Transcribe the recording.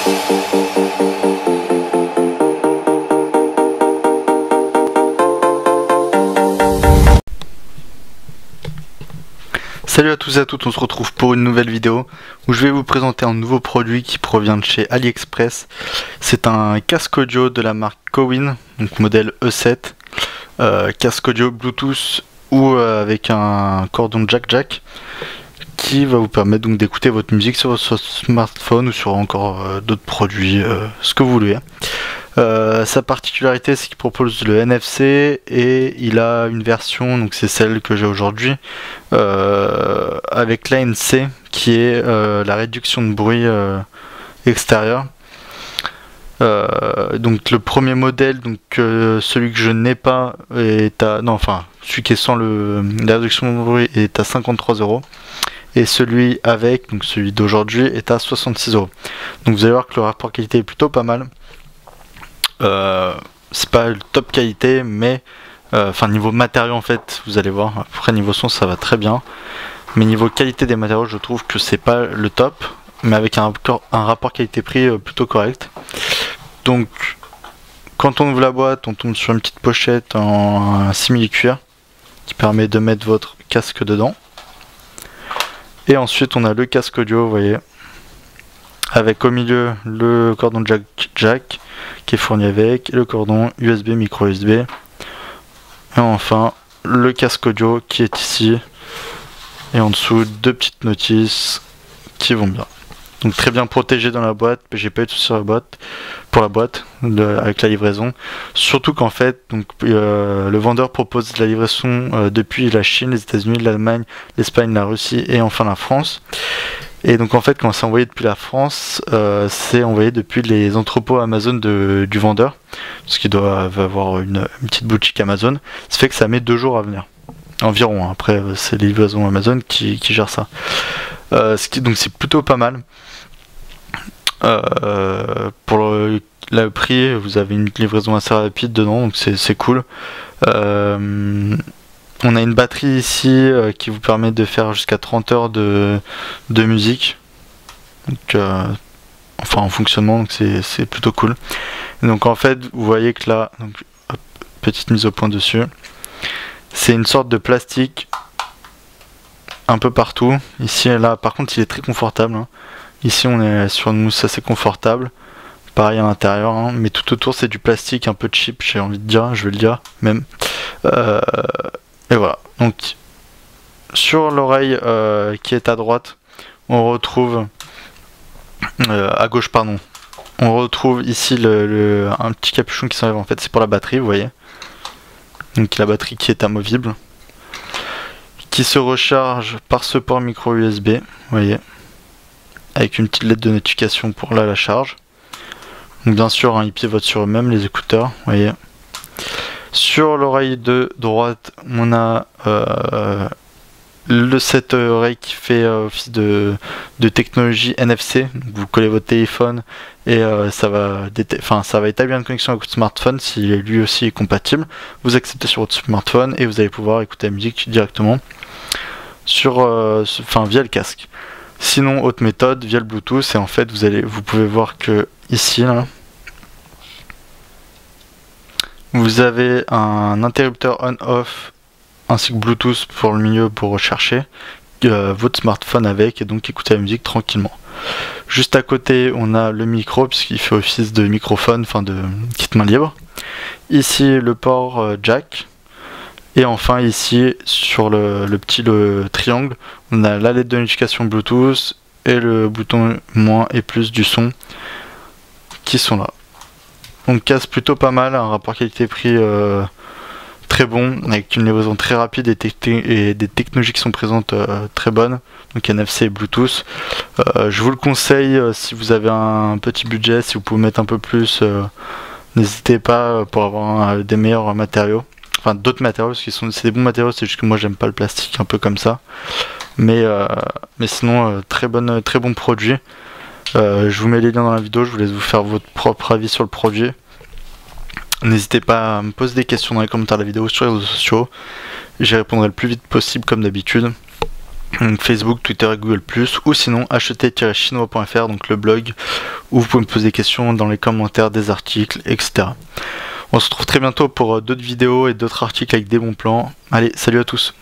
Salut à tous et à toutes, on se retrouve pour une nouvelle vidéo où je vais vous présenter un nouveau produit qui provient de chez AliExpress. C'est un casque audio de la marque Cowin, donc modèle E7, casque audio Bluetooth ou avec un cordon jack qui va vous permettre donc d'écouter votre musique sur votre smartphone ou sur encore d'autres produits, ce que vous voulez. Sa particularité, c'est qu'il propose le NFC et il a une version, donc c'est celle que j'ai aujourd'hui, avec l'ANC qui est la réduction de bruit extérieur. Donc le premier modèle, donc celui que je n'ai pas est à, non enfin celui qui est sans la réduction de bruit est à 53 €. Et celui avec, donc celui d'aujourd'hui, est à 66 €. Donc vous allez voir que le rapport qualité est plutôt pas mal. C'est pas le top qualité, mais enfin niveau matériaux en fait, vous allez voir. Après niveau son ça va très bien, mais niveau qualité des matériaux, je trouve que c'est pas le top, mais avec un rapport qualité-prix plutôt correct. Donc quand on ouvre la boîte, on tombe sur une petite pochette en simili-cuir qui permet de mettre votre casque dedans. Et ensuite on a le casque audio, vous voyez, avec au milieu le cordon jack qui est fourni avec, et le cordon USB, micro USB, et enfin le casque audio qui est ici, et en dessous deux petites notices qui vont bien. Donc très bien protégé dans la boîte, j'ai pas eu de soucis sur la boîte, pour la boîte, avec la livraison. Surtout qu'en fait, donc, le vendeur propose de la livraison depuis la Chine, les États-Unis, l'Allemagne, l'Espagne, la Russie et enfin la France. Et donc en fait, quand c'est envoyé depuis la France, c'est envoyé depuis les entrepôts Amazon du vendeur, parce qu'il doit avoir une petite boutique Amazon. Ça fait que ça met 2 jours à venir, environ. Hein. Après, c'est les livraisons Amazon qui gèrent ça. Donc c'est plutôt pas mal. Pour le prix, vous avez une livraison assez rapide dedans, donc c'est cool. On a une batterie ici qui vous permet de faire jusqu'à 30 heures de musique, donc, enfin en fonctionnement, donc c'est plutôt cool. Et donc en fait, vous voyez que là, donc, hop, petite mise au point dessus, c'est une sorte de plastique un peu partout. Ici et là, par contre, il est très confortable. Hein. Ici, on est sur une mousse assez confortable. Pareil à l'intérieur, hein. Mais tout autour, c'est du plastique un peu cheap, j'ai envie de dire, je vais le dire même. Et voilà. Donc, sur l'oreille qui est à droite, on retrouve à gauche, pardon. On retrouve ici un petit capuchon qui s'enlève. En fait, c'est pour la batterie, vous voyez. Donc, la batterie qui est amovible, qui se recharge par ce port micro USB, vous voyez, avec une petite lettre de notification pour la charge. Donc bien sûr, hein, ils pivotent sur eux-mêmes, les écouteurs, vous voyez. Sur l'oreille de droite, on a cette oreille qui fait office de technologie NFC. Donc vous collez votre téléphone et ça va établir une connexion avec votre smartphone si lui aussi est compatible. Vous acceptez sur votre smartphone et vous allez pouvoir écouter la musique directement via le casque. Sinon, autre méthode, via le Bluetooth, et en fait vous pouvez voir que ici là, vous avez un interrupteur on-off ainsi que Bluetooth pour le milieu pour rechercher votre smartphone avec et donc écouter la musique tranquillement. Juste à côté, on a le micro puisqu'il fait office de microphone, enfin de kit main libre. Ici, le port jack. Et enfin ici, sur le triangle, on a la lettre de notification Bluetooth et le bouton moins et plus du son qui sont là. Donc casse plutôt pas mal, un rapport qualité-prix très bon, avec une livraison très rapide et des technologies qui sont présentes très bonnes, donc NFC et Bluetooth. Je vous le conseille si vous avez un petit budget, si vous pouvez mettre un peu plus, n'hésitez pas pour avoir des meilleurs matériaux. Enfin d'autres matériaux, parce que c'est des bons matériaux, c'est juste que moi j'aime pas le plastique un peu comme ça. Mais sinon très bon produit. Je vous mets les liens dans la vidéo, je vous laisse vous faire votre propre avis sur le produit. N'hésitez pas à me poser des questions dans les commentaires de la vidéo sur les réseaux sociaux. J'y répondrai le plus vite possible comme d'habitude. Donc Facebook, Twitter et Google+, ou sinon acheter-chinois.fr, donc le blog où vous pouvez me poser des questions dans les commentaires des articles, etc. On se retrouve très bientôt pour d'autres vidéos et d'autres articles avec des bons plans. Allez, salut à tous.